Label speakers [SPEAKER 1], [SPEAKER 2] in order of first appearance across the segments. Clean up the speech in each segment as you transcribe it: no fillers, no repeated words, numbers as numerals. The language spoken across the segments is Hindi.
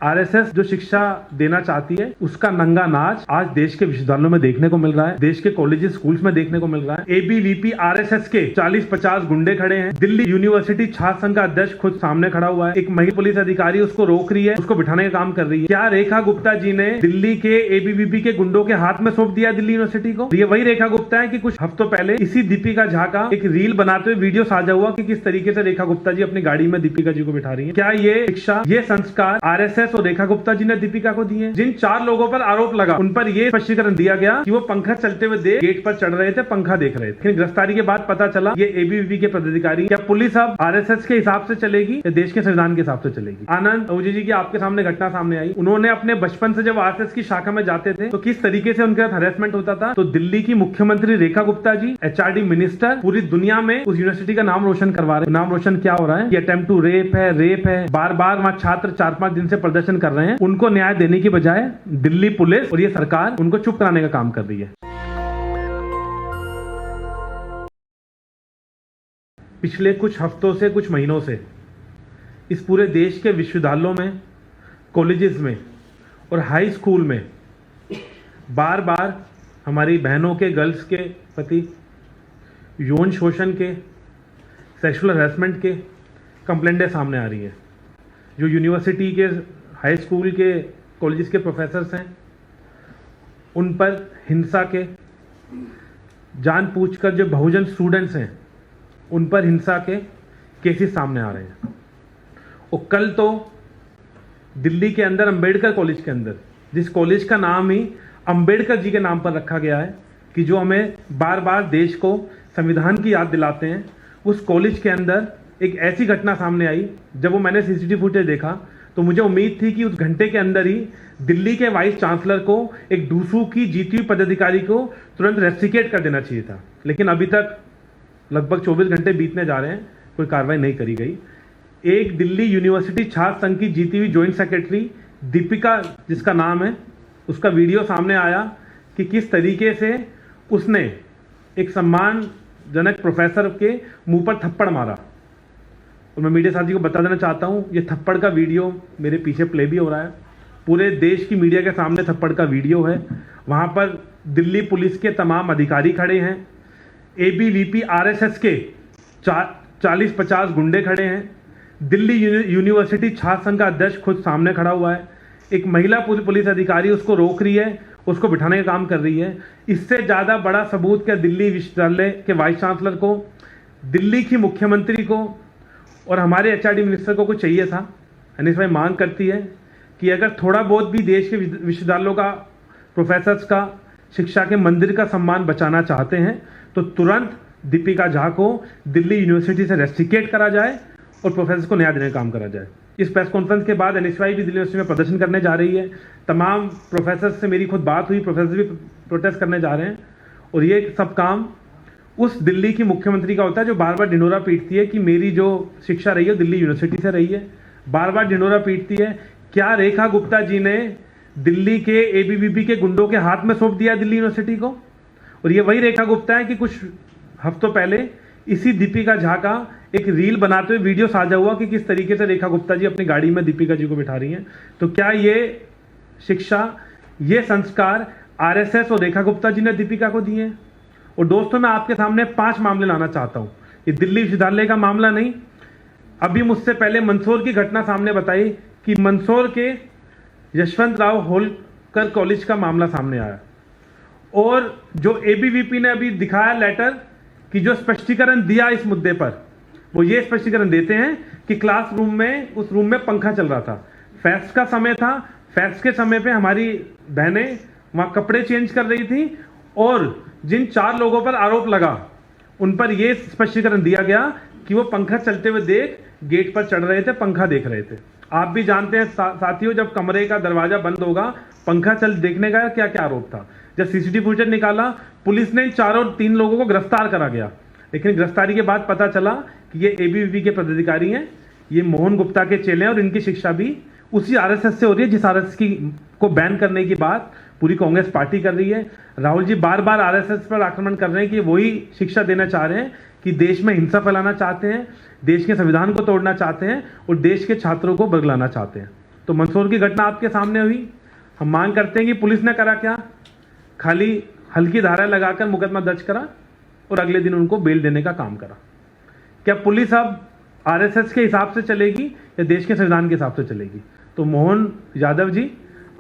[SPEAKER 1] आरएसएस जो शिक्षा देना चाहती है उसका नंगा नाच आज देश के विश्वविद्यालयों में देखने को मिल रहा है, देश के कॉलेजेस स्कूल्स में देखने को मिल रहा है। एबीवीपी आरएसएस के 40-50 गुंडे खड़े हैं। दिल्ली यूनिवर्सिटी छात्र संघ का अध्यक्ष खुद सामने खड़ा हुआ है। एक महिला पुलिस अधिकारी उसको रोक रही है, उसको बिठाने का काम कर रही है। क्या रेखा गुप्ता जी ने दिल्ली के एबीवीपी के गुंडों के हाथ में सौंप दिया दिल्ली यूनिवर्सिटी को? ये वही रेखा गुप्ता है कि कुछ हफ्तों पहले इसी दीपिका झा का एक रील बनाते हुए वीडियो साझा हुआ कि किस तरीके से रेखा गुप्ता जी अपनी गाड़ी में दीपिका जी को बिठा रही है। क्या ये शिक्षा, ये संस्कार आरएसएस और रेखा गुप्ता जी ने दीपिका को दिए? जिन 4 लोगों पर आरोप लगा उन पर यह स्पष्टीकरण दिया गया कि वो पंखा चलते हुए देख गेट पर चढ़ रहे थे, पंखा देख रहे थे। लेकिन गिरफ्तारी के बाद पता चला ये एबीवीपी के पदाधिकारी। क्या पुलिस अब आरएसएस के हिसाब से चलेगी या देश के संविधान के हिसाब से चलेगी? आनंद ओझा जी की आपके सामने घटना सामने आई। उन्होंने अपने बचपन से जब आरएसएस की शाखा में जाते थे तो किस तरीके से उनके साथ हरेसमेंट होता था। तो दिल्ली की मुख्यमंत्री रेखा गुप्ता जी, एचआरडी मिनिस्टर, पूरी दुनिया में उस यूनिवर्सिटी का नाम रोशन करवा रहे हैं। नाम रोशन क्या हो रहा है? ये अटेम्प्ट टू रेप है। बार बार वहां छात्र 4-5 दिन से प्रदर्शन कर रहे हैं। उनको न्याय देने की बजाय दिल्ली पुलिस और ये सरकार उनको चुप कराने का काम कर रही है। पिछले कुछ हफ्तों से, कुछ महीनों से इस पूरे देश के विश्वविद्यालयों में, कॉलेजेस में और हाई स्कूल में बार बार हमारी बहनों के, गर्ल्स के प्रति यौन शोषण के, सेक्सुअल हरेसमेंट के कंप्लेंटें सामने आ रही हैं। जो यूनिवर्सिटी के, हाई स्कूल के, कॉलेजेस के प्रोफेसर्स हैं उन पर हिंसा के, जानबूझकर जो बहुजन स्टूडेंट्स हैं उन पर हिंसा के केसेस सामने आ रहे हैं। और कल तो दिल्ली के अंदर अंबेडकर कॉलेज के अंदर, जिस कॉलेज का नाम ही अंबेडकर जी के नाम पर रखा गया है कि जो हमें बार बार देश को संविधान की याद दिलाते हैं, उस कॉलेज के अंदर एक ऐसी घटना सामने आई। जब वो मैंने सीसीटीवी फुटेज देखा तो मुझे उम्मीद थी कि उस घंटे के अंदर ही दिल्ली के वाइस चांसलर को, एक दूसरों की जीती हुई पदाधिकारी को तुरंत रेस्ट्रिकेट कर देना चाहिए था। लेकिन अभी तक लगभग 24 घंटे बीतने जा रहे हैं, कोई कार्रवाई नहीं करी गई। एक दिल्ली यूनिवर्सिटी छात्र संघ की जीती हुई ज्वाइंट सेक्रेटरी दीपिका जिसका नाम है, उसका वीडियो सामने आया कि किस तरीके से उसने एक सम्मानजनक प्रोफेसर के मुंह पर थप्पड़ मारा। और मैं मीडिया साथी को बता देना चाहता हूं, ये थप्पड़ का वीडियो मेरे पीछे प्ले भी हो रहा है। पूरे देश की मीडिया के सामने थप्पड़ का वीडियो है। वहां पर दिल्ली पुलिस के तमाम अधिकारी खड़े हैं। एबीवीपी आरएसएस के 40-50 गुंडे खड़े हैं। दिल्ली यूनिवर्सिटी छात्र संघ का अध्यक्ष खुद सामने खड़ा हुआ है। एक महिला पुलिस अधिकारी उसको रोक रही है, उसको बिठाने का काम कर रही है। इससे ज्यादा बड़ा सबूत क्या दिल्ली विश्वविद्यालय के वाइस चांसलर को, दिल्ली की मुख्यमंत्री को और हमारे एचआरडी मिनिस्टर को कुछ चाहिए था? यानी इसमें मांग करती है कि अगर थोड़ा बहुत भी देश के विश्वविद्यालयों का, प्रोफेसर्स का, शिक्षा के मंदिर का सम्मान बचाना चाहते हैं तो तुरंत दीपिका झा को दिल्ली यूनिवर्सिटी से रेस्ट्रिकेट करा जाए और प्रोफेसर को न्याय देने का काम करा जाए। इस प्रेस कॉन्फ्रेंस के बाद एनएसयूआई भी दिल्ली यूनिवर्सिटी में प्रदर्शन करने जा रही है। तमाम प्रोफेसर से मेरी खुद बात हुई, प्रोफेसर भी प्रोटेस्ट करने जा रहे हैं। और ये सब काम उस दिल्ली की मुख्यमंत्री का होता है जो बार बार ढिंढोरा पीटती है कि मेरी जो शिक्षा रही है दिल्ली यूनिवर्सिटी से रही है। बार बार ढिंढोरा पीटती है। क्या रेखा गुप्ता जी ने दिल्ली के एबीवीपी के गुंडों के हाथ में सौंप दिया दिल्ली यूनिवर्सिटी को? और ये वही रेखा गुप्ता है कि कुछ हफ्तों पहले इसी दीपिका झा का एक रील बनाते हुए वीडियो साझा हुआ कि किस तरीके से रेखा गुप्ता जी अपनी गाड़ी में दीपिका जी को बिठा रही हैं। तो क्या ये शिक्षा, ये संस्कार आरएसएस और रेखा गुप्ता जी ने दीपिका को दिए? और दोस्तों, मैं आपके सामने 5 मामले लाना चाहता हूं। ये दिल्ली विश्वविद्यालय का मामला नहीं, अभी मुझसे पहले मंदसौर की घटना सामने बताई कि मंदसौर के यशवंत राव होलकर कॉलेज का मामला सामने आया। और जो एबीवीपी ने अभी दिखाया लेटर कि जो स्पष्टीकरण दिया इस मुद्दे पर, वो ये स्पष्टीकरण देते हैं कि क्लासरूम में, उस रूम में पंखा चल रहा था। फेस्ट का समय था, फेस्ट के समय पे हमारी बहनें वहां कपड़े चेंज कर रही थी और जिन 4 लोगों पर आरोप लगा उन पर यह स्पष्टीकरण दिया गया कि वो पंखा चलते हुए देख गेट पर चढ़ रहे थे, पंखा देख रहे थे। आप भी जानते हैं साथियों, जब कमरे का दरवाजा बंद होगा, पंखा चल देखने का क्या क्या आरोप था। जब सीसीटीवी फुटेज निकाला, पुलिस ने 3 लोगों को गिरफ्तार करा गया। लेकिन गिरफ्तारी के बाद पता चला कि ये एबीवीपी के पदाधिकारी हैं, ये मोहन गुप्ता के चेले हैं और इनकी शिक्षा भी उसी आरएसएस से हो रही है जिस आरएसएस को बैन करने की बात पूरी कांग्रेस पार्टी कर रही है। राहुल जी बार बार आरएसएस पर आक्रमण कर रहे हैं कि वही शिक्षा देना चाह रहे हैं कि देश में हिंसा फैलाना चाहते हैं, देश के संविधान को तोड़ना चाहते हैं और देश के छात्रों को बरगलाना चाहते हैं। तो मंदसौर की घटना आपके सामने हुई। हम मांग करते हैं कि पुलिस ने करा क्या, खाली हल्की धारा लगाकर मुकदमा दर्ज करा और अगले दिन उनको बेल देने का काम करा। क्या पुलिस अब आरएसएस के हिसाब से चलेगी या देश के संविधान के हिसाब से चलेगी? तो मोहन यादव जी,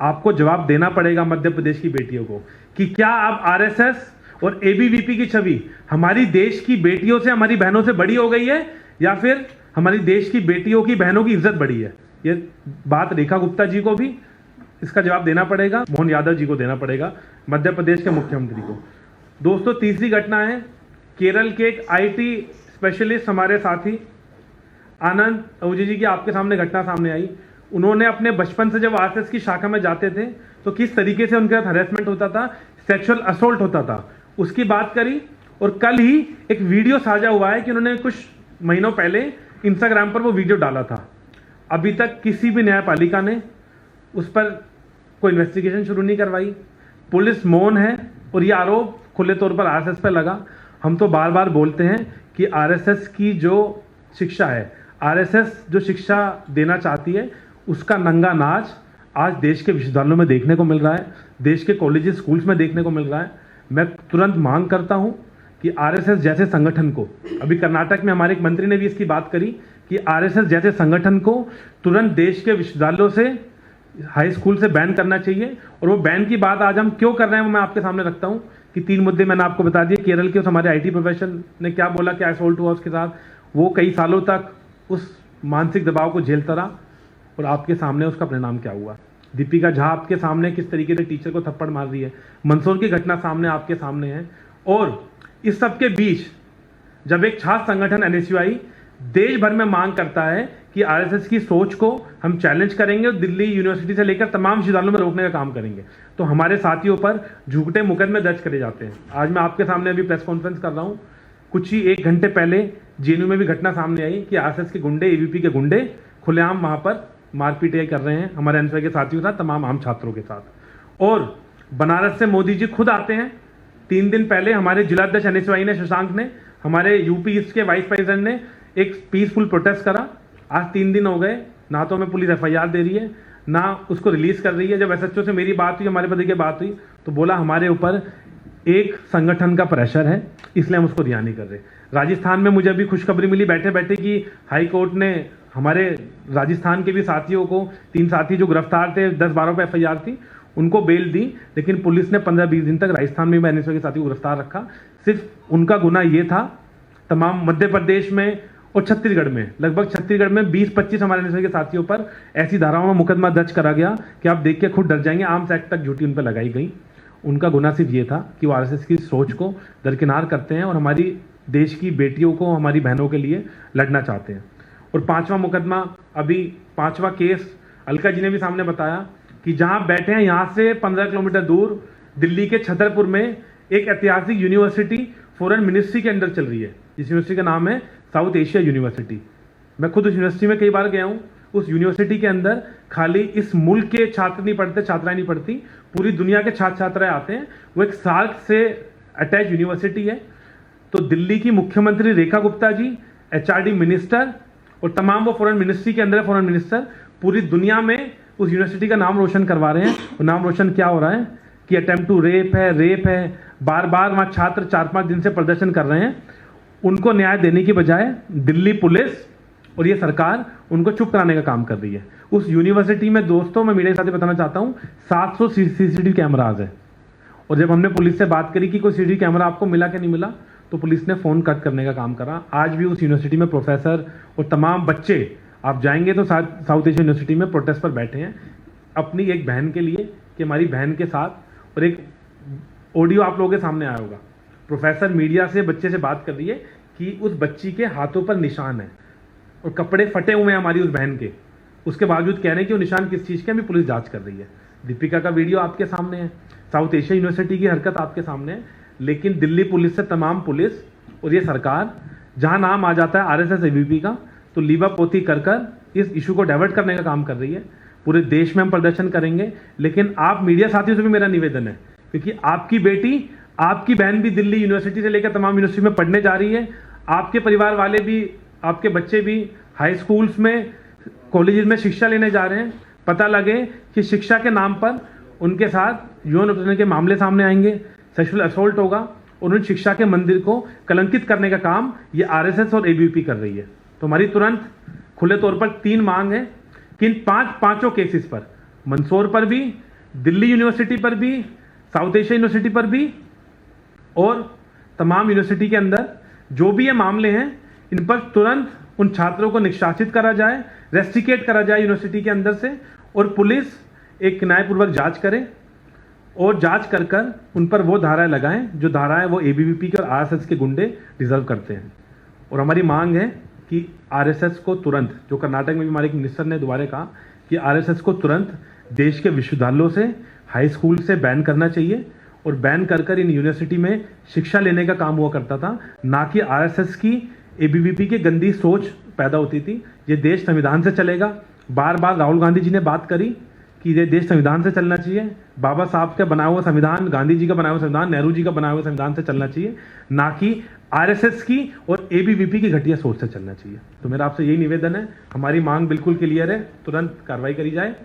[SPEAKER 1] आपको जवाब देना पड़ेगा मध्य प्रदेश की बेटियों को कि क्या आप आरएसएस और एबीवीपी की छवि हमारी देश की बेटियों से, हमारी बहनों से बड़ी हो गई है या फिर हमारी देश की बेटियों की, बहनों की इज्जत बढ़ी है? ये बात रेखा गुप्ता जी को भी इसका जवाब देना पड़ेगा, मोहन यादव जी को देना पड़ेगा, मध्य प्रदेश के मुख्यमंत्री को। दोस्तों, तीसरी घटना है केरल के एक आईटी स्पेशलिस्ट हमारे साथी आनंद आहूजा जी की आपके सामने घटना सामने आई। उन्होंने अपने बचपन से जब आरएसएस की शाखा में जाते थे तो किस तरीके से उनके साथ हरेसमेंट होता था, सेक्सुअल असोल्ट होता था, उसकी बात करी। और कल ही एक वीडियो साझा हुआ है कि उन्होंने कुछ महीनों पहले इंस्टाग्राम पर वो वीडियो डाला था। अभी तक किसी भी न्यायपालिका ने उस पर कोई इन्वेस्टिगेशन शुरू नहीं करवाई। पुलिस मौन है और ये आरोप खुले तौर पर आरएसएस पर लगा। हम तो बार बार बोलते हैं कि आरएसएस की जो शिक्षा है, आरएसएस जो शिक्षा देना चाहती है, उसका नंगा नाच आज देश के विश्वविद्यालयों में देखने को मिल रहा है, देश के कॉलेजेस स्कूल्स में देखने को मिल रहा है। मैं तुरंत मांग करता हूं कि आरएसएस जैसे संगठन को, अभी कर्नाटक में हमारे एक मंत्री ने भी इसकी बात करी कि आरएसएस जैसे संगठन को तुरंत देश के विश्वविद्यालयों से, हाई स्कूल से बैन करना चाहिए। और वो बैन की बात आज हम क्यों कर रहे हैं वो मैं आपके सामने रखता हूं कि 3 मुद्दे मैंने आपको बता दिए। केरल के उस हमारे आईटी प्रोफेशन ने क्या बोला, क्या असोल्ट हुआ उसके साथ, वो कई सालों तक उस मानसिक दबाव को झेलता रहा और आपके सामने उसका परिणाम क्या हुआ। दीपिका झा आपके सामने किस तरीके से टीचर को थप्पड़ मार रही है, मंदसौर की घटना सामने आपके सामने है। और इस सब के बीच जब एक छात्र संगठन एनएसयूआई देश भर में मांग करता है कि आरएसएस की सोच को हम चैलेंज करेंगे और दिल्ली यूनिवर्सिटी से लेकर तमाम विश्वविद्यालयों में रोकने का काम करेंगे, तो हमारे साथियों पर झूठे मुकदमे दर्ज करे जाते हैं। आज मैं आपके सामने अभी प्रेस कॉन्फ्रेंस कर रहा हूं, कुछ ही 1 घंटे पहले जेएनयू में भी घटना सामने आई कि आरएसएस के गुंडे, एबीवीपी के गुंडे खुलेआम वहां पर मारपीट कर रहे हैं हमारे एनएसयूआई के साथियों के साथ, तमाम आम छात्रों के साथ। और बनारस से मोदी जी खुद आते हैं। 3 दिन पहले हमारे जिलाध्यक्ष एनएसयूआई ने, शशांक ने, हमारे यूपी ईस्ट के वाइस प्रेसिडेंट ने एक पीसफुल प्रोटेस्ट करा। आज 3 दिन हो गए, ना तो हमें पुलिस एफआईआर दे रही है, ना उसको रिलीज कर रही है। जब एसएचओ से मेरी बात हुई, हमारे पति की बात हुई, तो बोला हमारे ऊपर एक संगठन का प्रेशर है, इसलिए हम उसको रिहा नहीं कर रहे। राजस्थान में मुझे अभी खुशखबरी मिली बैठे बैठे कि हाई कोर्ट ने हमारे राजस्थान के भी साथियों को, 3 साथी जो गिरफ्तार थे, 10-12 पे एफआईआर थी, उनको बेल दी। लेकिन पुलिस ने 15-20 दिन तक राजस्थान में एनएसयूआई के साथियों को गिरफ्तार रखा। सिर्फ उनका गुना ये था, तमाम मध्य प्रदेश में और छत्तीसगढ़ में, लगभग छत्तीसगढ़ में 20-25 हमारे एनएसयूआई के साथियों पर ऐसी धाराओं में मुकदमा दर्ज करा गया कि आप देख के खुद डर जाएंगे। आर्म्स एक्ट तक झूठी उन पर लगाई गई। उनका गुना सिर्फ ये था कि वो आरएसएस की सोच को दरकिनार करते हैं और हमारी देश की बेटियों को, हमारी बहनों के लिए लड़ना चाहते हैं। और 5वां मुकदमा, अभी 5वां केस अलका जी ने भी सामने बताया कि जहां बैठे हैं, यहां से 15 किलोमीटर दूर दिल्ली के छतरपुर में एक ऐतिहासिक यूनिवर्सिटी फॉरेन मिनिस्ट्री के अंदर चल रही है। इस यूनिवर्सिटी का नाम है साउथ एशिया यूनिवर्सिटी। मैं खुद उस यूनिवर्सिटी में कई बार गया हूं। उस यूनिवर्सिटी के अंदर खाली इस मुल्क के छात्र नहीं पढ़ते, छात्राएं नहीं पढ़ती, पूरी दुनिया के छात्र छात्राएं आते हैं। वो एक सार्क से अटैच यूनिवर्सिटी है। तो दिल्ली की मुख्यमंत्री रेखा गुप्ता जी, एचआरडी मिनिस्टर और तमाम वो फॉरेन मिनिस्ट्री के अंदर फॉरेन मिनिस्टर पूरी दुनिया में उस यूनिवर्सिटी का नाम रोशन करवा रहे हैं। और नाम रोशन क्या हो रहा है कि अटेम्प्ट टू रेप है, बार बार वहां छात्र 4-5 दिन से प्रदर्शन कर रहे हैं। उनको न्याय देने की बजाय दिल्ली पुलिस और ये सरकार उनको चुप कराने का काम कर रही है। उस यूनिवर्सिटी में दोस्तों, मैं मीडिया के साथ बताना चाहता हूं, 700 सीसीटीवी कैमराज है। और जब हमने पुलिस से बात करी कि कोई सीसीटीवी कैमरा आपको मिला कि नहीं मिला, तो पुलिस ने फोन कट करने का काम करा। आज भी उस यूनिवर्सिटी में प्रोफेसर और तमाम बच्चे, आप जाएंगे तो साउथ एशिया यूनिवर्सिटी में प्रोटेस्ट पर बैठे हैं अपनी एक बहन के लिए कि हमारी बहन के साथ। और एक ऑडियो आप लोगों के सामने आया होगा, प्रोफेसर मीडिया से बच्चे से बात कर रही है कि उस बच्ची के हाथों पर निशान है और कपड़े फटे हुए हैं हमारी उस बहन के, उसके बावजूद कह रहे हैं कि वो निशान किस चीज़ के, अभी पुलिस जांच कर रही है। दीपिका का वीडियो आपके सामने है, साउथ एशिया यूनिवर्सिटी की हरकत आपके सामने है। लेकिन दिल्ली पुलिस से तमाम पुलिस और ये सरकार, जहां नाम आ जाता है आरएसएस एबीवीपी का, तो लीबा पोती कर इस इशू को डाइवर्ट करने का काम कर रही है। पूरे देश में हम प्रदर्शन करेंगे। लेकिन आप मीडिया साथियों से भी मेरा निवेदन है, क्योंकि आपकी बेटी, आपकी बहन भी दिल्ली यूनिवर्सिटी से लेकर तमाम यूनिवर्सिटी में पढ़ने जा रही है, आपके परिवार वाले भी, आपके बच्चे भी हाई स्कूल्स में, कॉलेजेस में शिक्षा लेने जा रहे हैं। पता लगे कि शिक्षा के नाम पर उनके साथ यौन उत्पीड़न के मामले सामने आएंगे, सेक्सुअल असोल्ट होगा और उन शिक्षा के मंदिर को कलंकित करने का काम ये आरएसएस और एबीवीपी कर रही है। तो हमारी तुरंत खुले तौर पर 3 मांग है कि इन पांचों केसेस पर, मंदसौर पर भी, दिल्ली यूनिवर्सिटी पर भी, साउथ एशिया यूनिवर्सिटी पर भी और तमाम यूनिवर्सिटी के अंदर जो भी ये मामले हैं, इन पर तुरंत उन छात्रों को निष्कासित करा जाए, रेस्ट्रिकेट करा जाए यूनिवर्सिटी के अंदर से, और पुलिस एक न्यायपूर्वक जांच करे और जांच कर कर उन पर वो धाराएं लगाएं जो धाराएं वो एबीवीपी के और आरएसएस के गुंडे डिजर्व करते हैं। और हमारी मांग है कि आरएसएस को तुरंत, जो कर्नाटक में भी हमारे मिनिस्टर ने दोबारा कहा कि आरएसएस को तुरंत देश के विश्वविद्यालयों से, हाई स्कूल से बैन करना चाहिए और बैन कर कर इन यूनिवर्सिटी में शिक्षा लेने का काम हुआ करता था, ना कि आरएसएस की एबीवीपी की गंदी सोच पैदा होती थी। ये देश संविधान से चलेगा। बार बार राहुल गांधी जी ने बात करी कि ये देश संविधान से चलना चाहिए। बाबा साहब का बनाया हुआ संविधान, गांधी जी का बनाया हुआ संविधान, नेहरू जी का बनाया हुआ संविधान से चलना चाहिए, ना कि आरएसएस की और एबीवीपी की घटिया सोच से चलना चाहिए। तो मेरा आपसे यही निवेदन है, हमारी मांग बिल्कुल क्लियर है, तुरंत कार्रवाई करी जाए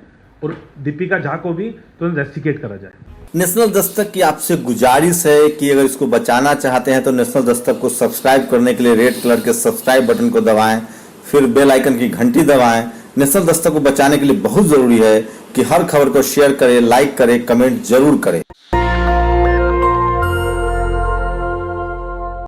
[SPEAKER 1] और दीपिका झा को भी तुरंत रेस्ट्रिकेट करा जाए।
[SPEAKER 2] नेशनल दस्तक की आपसे गुजारिश है कि अगर इसको बचाना चाहते हैं तो नेशनल दस्तक को सब्सक्राइब करने के लिए रेड कलर के सब्सक्राइब बटन को दबाएं, फिर बेल आइकन की घंटी दबाएं। नेशनल दस्तक को बचाने के लिए बहुत जरूरी है कि हर खबर को शेयर करें, लाइक करें, कमेंट जरूर करें।